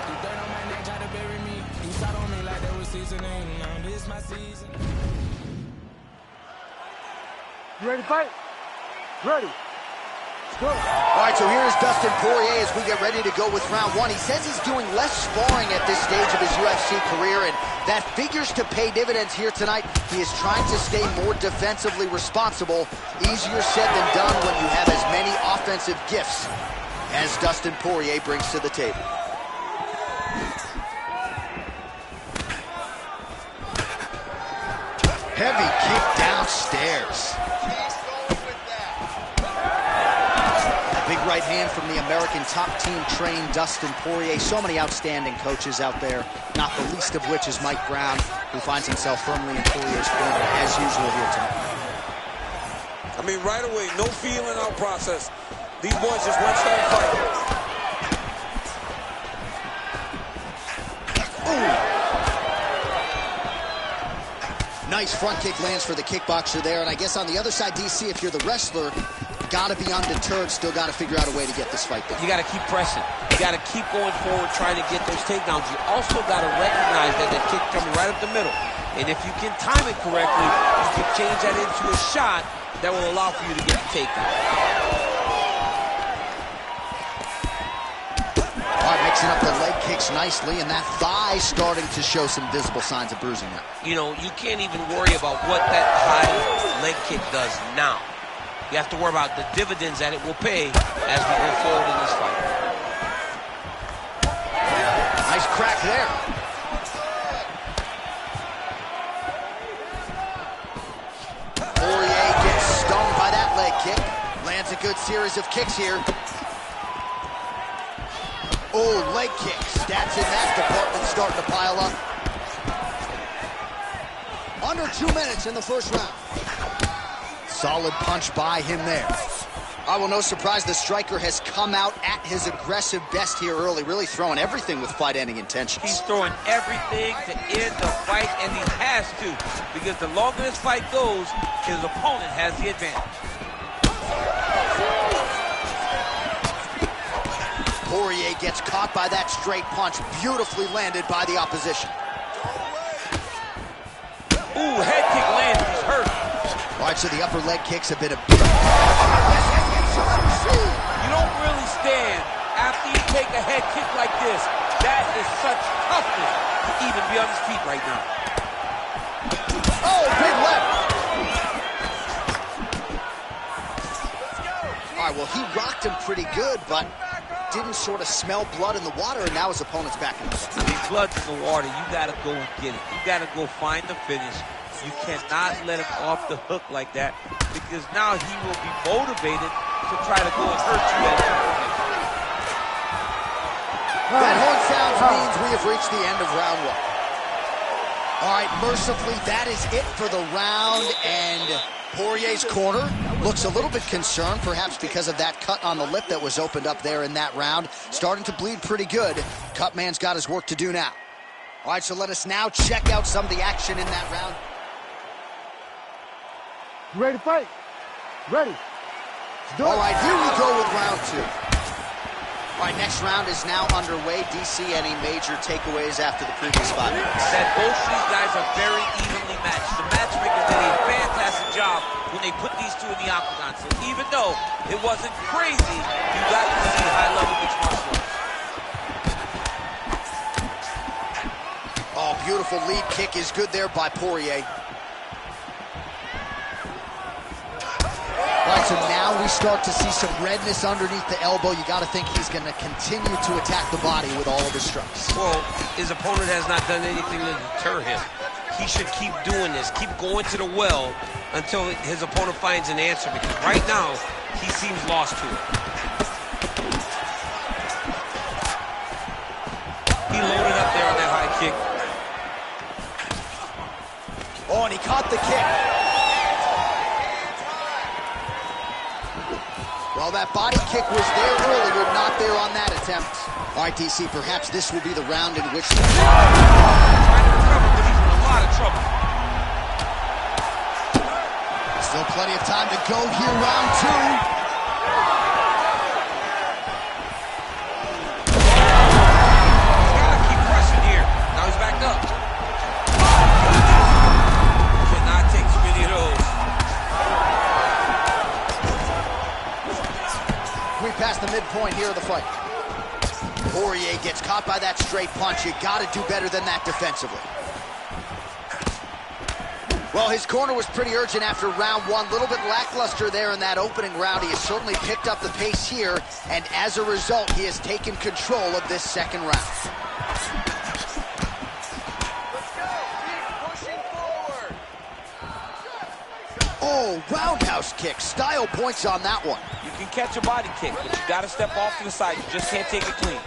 The dirt on my neck tried to bury me. He shot on me like that was seasoning. Now this my season. You ready to fight? Ready. Go. All right, so here's Dustin Poirier as we get ready to go with round one. He says he's doing less sparring at this stage of his UFC career, and that figures to pay dividends here tonight. He is trying to stay more defensively responsible. Easier said than done when you have as many offensive gifts as Dustin Poirier brings to the table. Heavy kick downstairs. Big right hand from the American top team trained Dustin Poirier. So many outstanding coaches out there, not the least of which is Mike Brown, who finds himself firmly in Poirier's corner, as usual here tonight. I mean, right away, no feeling out process. These boys just went straight fight. Nice front kick lands for the kickboxer there, and I guess on the other side, DC, if you're the wrestler, gotta be undeterred, still gotta figure out a way to get this fight done. You gotta keep pressing. You gotta keep going forward, trying to get those takedowns. You also gotta recognize that the kick coming right up the middle. And if you can time it correctly, you can change that into a shot that will allow for you to get the takedown. All right, mixing up the leg kicks nicely, and that thigh starting to show some visible signs of bruising now. You know, you can't even worry about what that high leg kick does now. You have to worry about the dividends that it will pay as we go forward in this fight. Nice crack there. Poirier gets stung by that leg kick. Lands a good series of kicks here. Oh, leg kicks. Stats in that department starting to pile up. Under 2 minutes in the first round. Solid punch by him there. Well, no surprise, the striker has come out at his aggressive best here early, really throwing everything with fight-ending intentions. He's throwing everything to end the fight, and he has to, because the longer this fight goes, his opponent has the advantage. Poirier gets caught by that straight punch, beautifully landed by the opposition. Ooh, head kick lands, he's hurt. All right, so the upper leg kicks have been a... You don't really stand after you take a head kick like this. That is such toughness to even be on his feet right now. Oh, big left. All right, well, he rocked him pretty good, but didn't sort of smell blood in the water, and now his opponent's back in the fight. I mean, blood's in the water. You got to go and get it. You got to go find the finish. You cannot let him off the hook like that, because now he will be motivated to try to go and hurt you at your opponent. That horn sounds means we have reached the end of round one. All right, mercifully, that is it for the round, and Poirier's corner looks a little bit concerned, perhaps because of that cut on the lip that was opened up there in that round. Starting to bleed pretty good. Cutman's got his work to do now. All right, so let us now check out some of the action in that round. You ready to fight? Ready. All right, here we go with round two. All right, next round is now underway. DC, any major takeaways after the previous 5 minutes? That both these guys are very evenly matched. The matchmaker did a fantastic job when they put these two in the octagon. So even though it wasn't crazy, you got to see high-level mixed martial arts. Oh, beautiful lead kick is good there by Poirier. All right, so now we start to see some redness underneath the elbow. You got to think he's going to continue to attack the body with all of his strikes. Well, his opponent has not done anything to deter him. He should keep doing this, keep going to the well until his opponent finds an answer, because right now, he seems lost to it. He loaded up there on that high kick. Oh, and he caught the kick. Well, that body kick was there earlier, not there on that attempt. All right, DC, perhaps this will be the round in which... Trying to recover, but he's in a lot of trouble. Still plenty of time to go here, round two. He's got to keep pressing here. Now he's backed up. Cannot take too many of those. We passed the midpoint here of the fight. Poirier gets caught by that straight punch. You got to do better than that defensively. Well, his corner was pretty urgent after round one. A little bit lackluster there in that opening round. He has certainly picked up the pace here, and as a result, he has taken control of this second round. Let's go. Keep pushing forward. Oh, roundhouse kick. Style points on that one. You can catch a body kick, but you got to step off to the side. You just can't take it clean.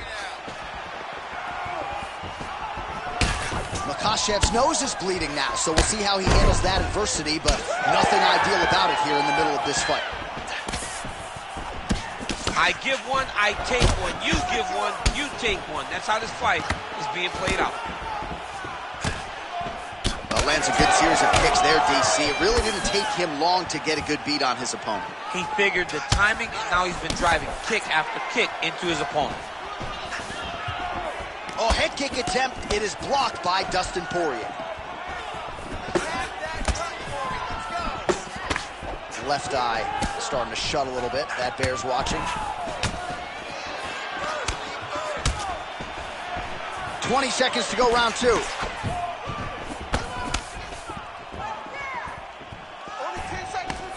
Makhachev's nose is bleeding now, so we'll see how he handles that adversity, but nothing ideal about it here in the middle of this fight. I give one, I take one. You give one, you take one. That's how this fight is being played out. Well, lands a good series of kicks there, DC. It really didn't take him long to get a good beat on his opponent. He figured the timing, and now he's been driving kick after kick into his opponent. Oh, head kick attempt. It is blocked by Dustin Poirier. Left eye starting to shut a little bit. That bears watching. 20 seconds to go, round two.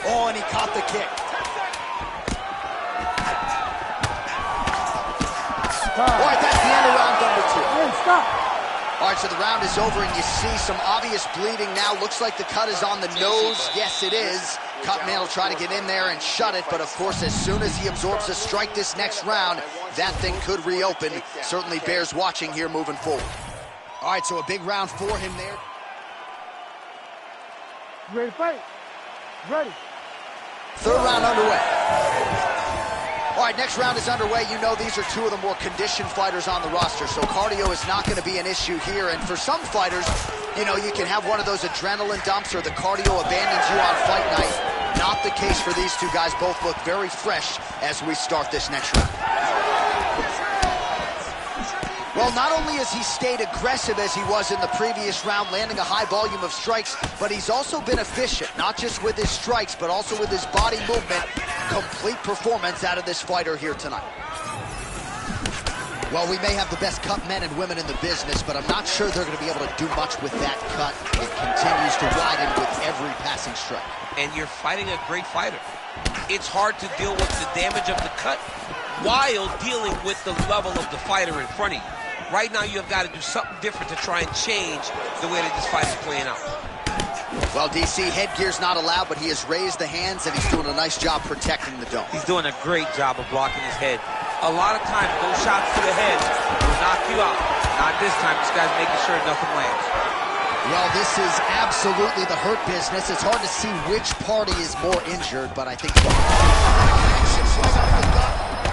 Oh, and he caught the kick. All right, that's the end of round number two. Hey, stop. All right, so the round is over, and you see some obvious bleeding now. Looks like the cut is on the nose. Yes, it is. Cutman will try to get in there and shut it, but of course, as soon as he absorbs a strike this next round, that thing could reopen. Certainly bears watching here moving forward. All right, so a big round for him there. You ready to fight? Ready. Third round underway. All right, next round is underway. You know these are two of the more conditioned fighters on the roster, so cardio is not going to be an issue here. And for some fighters, you know, you can have one of those adrenaline dumps or the cardio abandons you on fight night. Not the case for these two guys. Both look very fresh as we start this next round. Well, not only has he stayed aggressive as he was in the previous round, landing a high volume of strikes, but he's also been efficient, not just with his strikes, but also with his body movement. Complete performance out of this fighter here tonight. Well, we may have the best cut men and women in the business, but I'm not sure they're going to be able to do much with that cut. It continues to widen with every passing strike. And you're fighting a great fighter. It's hard to deal with the damage of the cut while dealing with the level of the fighter in front of you. Right now, you've got to do something different to try and change the way that this fight is playing out. Well, DC, headgear's not allowed, but he has raised the hands, and he's doing a nice job protecting the dome. He's doing a great job of blocking his head. A lot of times, those shots to the head will knock you out. Not this time. This guy's making sure nothing lands. Well, this is absolutely the hurt business. It's hard to see which party is more injured, but I think...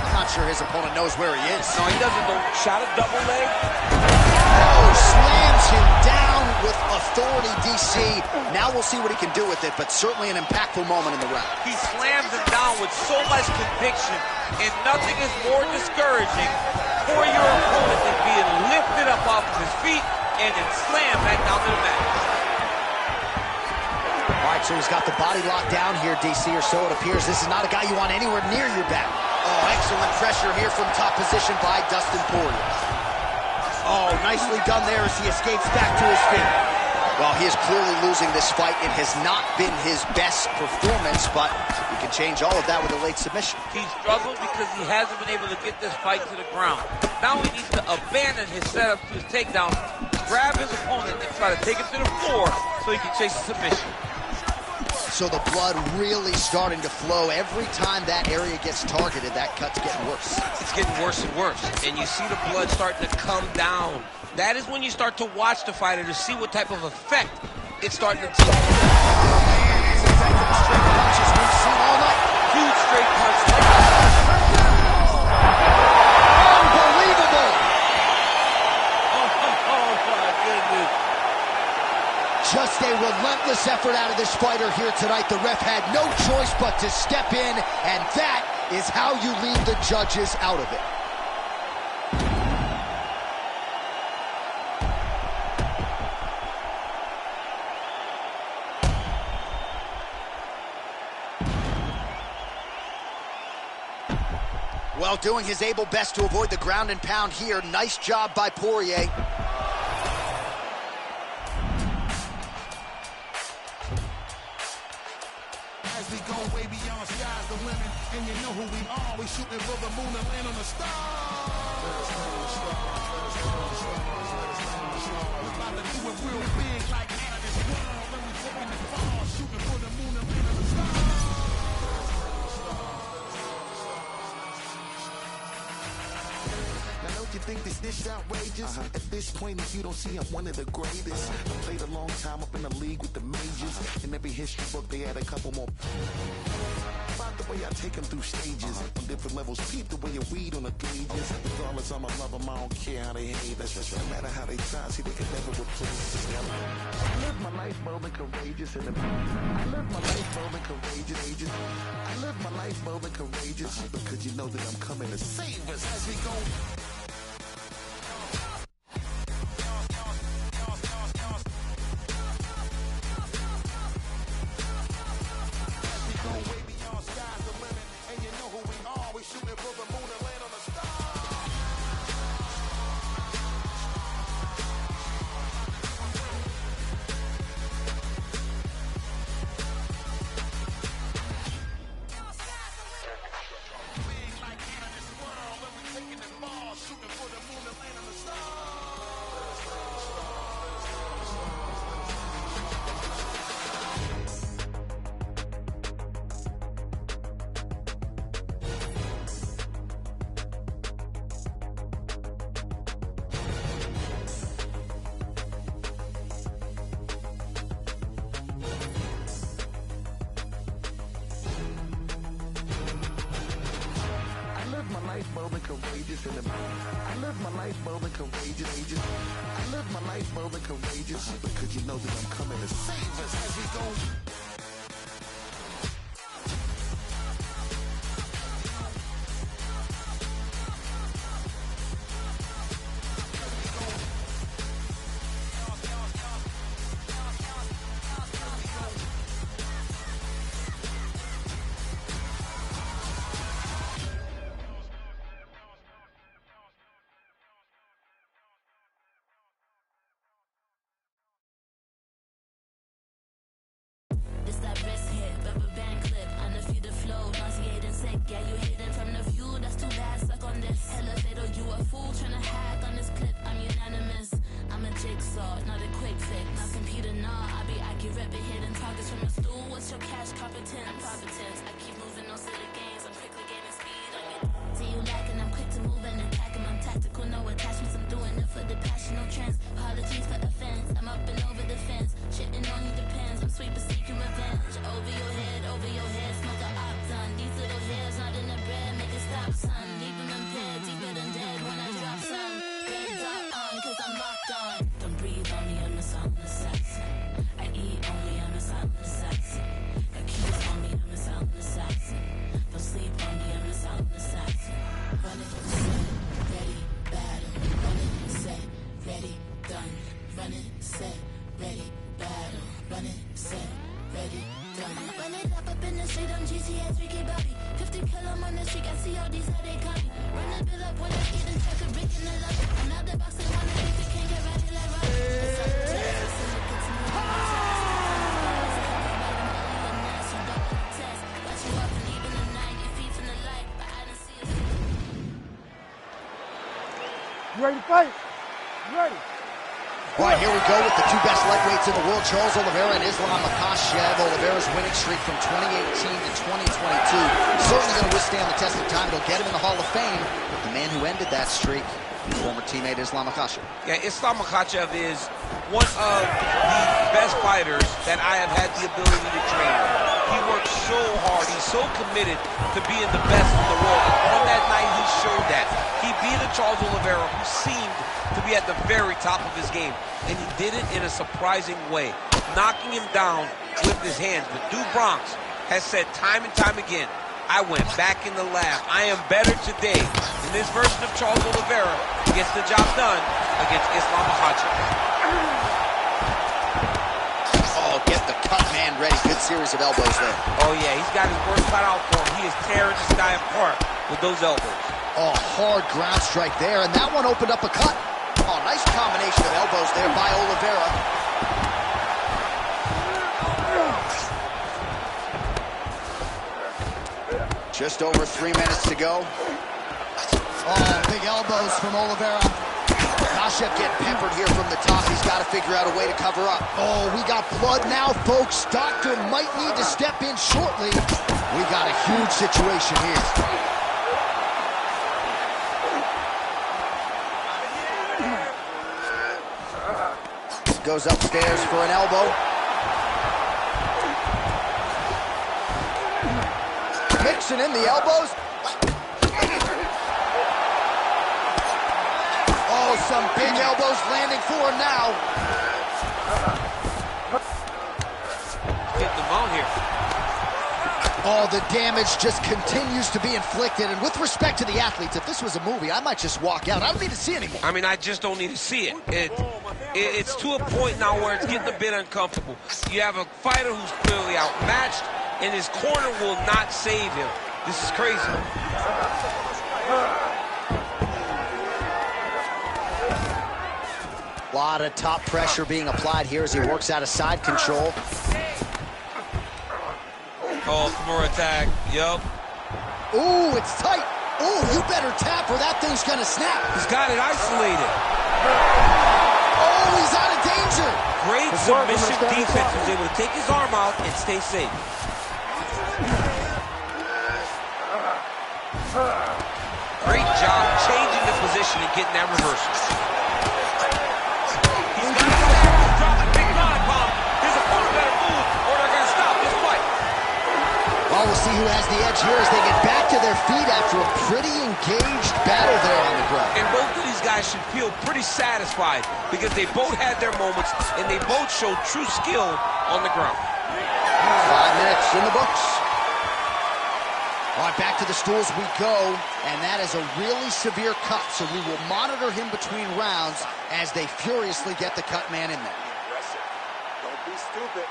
I'm not sure his opponent knows where he is. No, he doesn't know. Shot a double leg. Oh, slams him down with authority, DC. Now we'll see what he can do with it, but certainly an impactful moment in the round. He slams him down with so much conviction, and nothing is more discouraging for your opponent than being lifted up off of his feet and then slammed back down to the mat. All right, so he's got the body locked down here, DC, or so it appears. This is not a guy you want anywhere near your back. Oh, excellent pressure here from top position by Dustin Poirier. Oh, nicely done there as he escapes back to his feet. Well, he is clearly losing this fight. It has not been his best performance, but he can change all of that with a late submission. He's struggled because he hasn't been able to get this fight to the ground. Now he needs to abandon his setup to his takedown, grab his opponent, and try to take it to the floor so he can chase a submission. So the blood really starting to flow. Every time that area gets targeted, that cut's getting worse. It's getting worse and worse, and you see the blood starting to come down. That is when you start to watch the fighter to see what type of effect it's starting to take. Straight punches we've seen all night. Huge straight punch. Unbelievable! tremendous effort out of this fighter here tonight. The ref had no choice but to step in, and that is how you leave the judges out of it. Well, doing his able best to avoid the ground and pound here. Nice job by Poirier. As we go way beyond sky's the limit, and you know who we are. We shooting for the moon and land on the stars. We're about to do it real big, like out of this world. And we taking it far, shooting for the moon and land on the stars. Now don't you think this dish outrageous? At this point, if you don't see I'm one of the greatest. I played a long time up in the league with the majors. In every history book, they had a couple more. About the way I take them through stages. On different levels, peep the way you read on the pages. Regardless, I'ma love them, I don't care how they hate us. No matter how they try, see, they can never replace us. I live my life bold and courageous. I live my life bold and courageous. I live my life bold and courageous. Because you know that I'm coming to save us as we go. Bold and courageous in the I live my life bold and courageous. I live my life bold and courageous because you know that I'm coming to save us as we go. Yeah, you hidden from the view, that's too bad, suck on this. Elevator, you a fool, tryna hack on this clip, I'm unanimous. I'm a jigsaw, not a quick fix. Not computer, nah, I be accurate, but hitting targets from a stool. What's your cash competence? I keep moving on silly games, I'm quickly gaining speed on you. See you lacking, I'm quick to move and attack him. I'm tactical, no attachments, I'm doing it for the passion, no trends. Apologies for offense, I'm up and over the fence. Shitting on you depends, I'm sweet but seeking revenge. Over your head, smoke a op done. These little hairs not in the bread, make it stop, son. Leave them impaired, deeper than dead when I drop son. Red dot on, cause I'm locked on. Don't breathe on me, I'm a silent assassin. I eat on me, I'm a silent assassin. Got keys on me, I'm a silent assassin. Don't sleep on me, I'm a silent assassin. Run it, set, ready, battle. Run it, set, ready, done. Run it, set, ready, battle. Run it, set, ready, done. Run it up in the street, I'm GTS, Ricky Bobby. 50 kill, I'm on the street, I see all these how they copy. Run the bill up when I get in, check a brick in the lobby. I'm out the box, they wanna think they can't get right like Robbie. It's up to Texas, and look at me. Watch you up and even the 90 feet from the light, but I didn't see it. You ready to fight? You ready? All right, here we go with the two best lightweights in the world, Charles Oliveira and Islam Makhachev. Oliveira's winning streak from 2018 to 2022 certainly going to withstand the test of time. It'll get him in the Hall of Fame. But the man who ended that streak, former teammate Islam Makhachev. Yeah, Islam Makhachev is one of the best fighters that I have had the ability to train with. He works so hard. He's so committed to being the best in the world. And on that night, he showed that. He beat a to Charles Oliveira, who seemed to be at the very top of his game. And he did it in a surprising way, knocking him down with his hands. But Stu Bronx has said time and time again, I went back in the lab. I am better today. And this version of Charles Oliveira gets the job done against Islam Makhachev. Oh, get the cut man ready. Good series of elbows there. Oh, yeah, he's got his work cut out for him. He is tearing this guy apart with those elbows. Oh, hard ground strike there, and that one opened up a cut. Oh, nice combination of elbows there by Oliveira. Just over 3 minutes to go. Oh, big elbows from Oliveira. Makhachev getting peppered here from the top. He's got to figure out a way to cover up. Oh, we got blood now, folks. Doctor might need to step in shortly. We got a huge situation here. Goes upstairs for an elbow. Mixing in the elbows. Oh, some big elbows landing for him now. Get them out here. Oh, the damage just continues to be inflicted. And with respect to the athletes, if this was a movie, I might just walk out. I don't need to see anymore. I mean, I just don't need to see it. It's to a point now where it's getting a bit uncomfortable. You have a fighter who's clearly outmatched, and his corner will not save him. This is crazy. A lot of top pressure being applied here as he works out of side control. Oh, Kimura attack. Yup. Ooh, it's tight. Ooh, you better tap or that thing's gonna snap. He's got it isolated. Oh, he's out of danger. Great submission defense. He was able to take his arm out and stay safe. Great job changing the position and getting that reversal. He's got to drop a big body bomb. His opponent better move or they're going to stop this fight. Well, we'll see who has the edge here as they get back to their feet after a pretty engaged battle there on the ground. And both of these guys should feel pretty satisfied because they both had their moments and they both showed true skill on the ground. 5 minutes in the books. All right, back to the stools we go, and that is a really severe cut, so we will monitor him between rounds as they furiously get the cut man in there. Don't be stupid.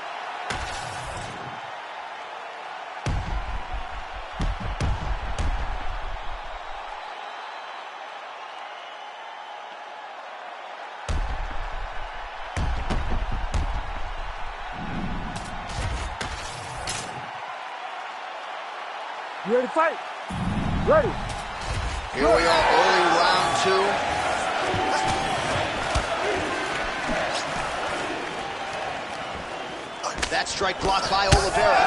You ready to fight? Ready. Here we are, early round 2. That strike blocked by Oliveira.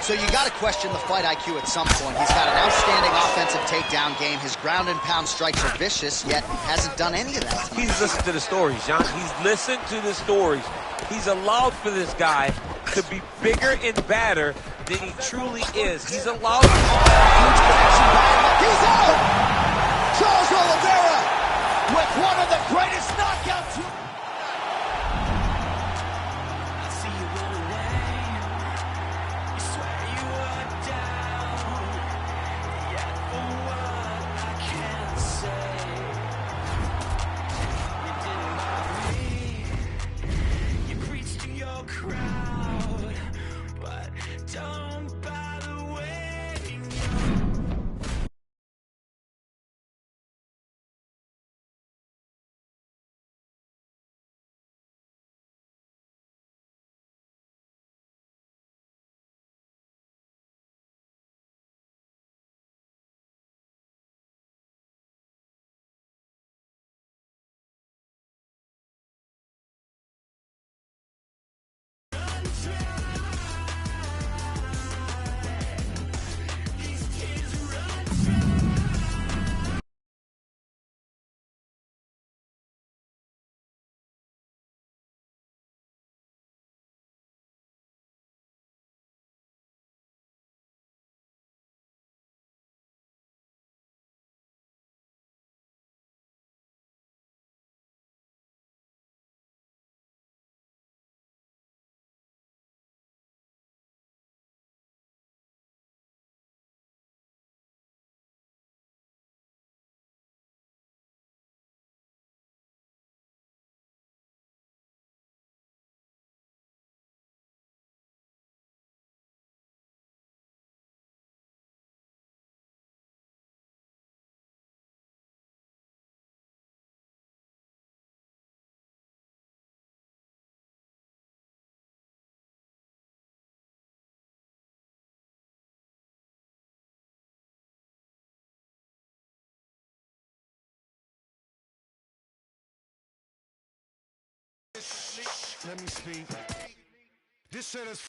So you got to question the fight IQ at some point. He's got an outstanding offensive takedown game. His ground and pound strikes are vicious, yet hasn't done any of that. He's listened to the stories, John. He's listened to the stories. He's allowed for this guy to be bigger and badder than he truly is. He's allowed to... Huge connection by... He's out! Charles Oliveira with one of the greatest knockouts. I see you run away. You swear you were down. Yet for what I can't say. You didn't love me. You preached to your crowd. But don't buy the way. Let me speak. This shit is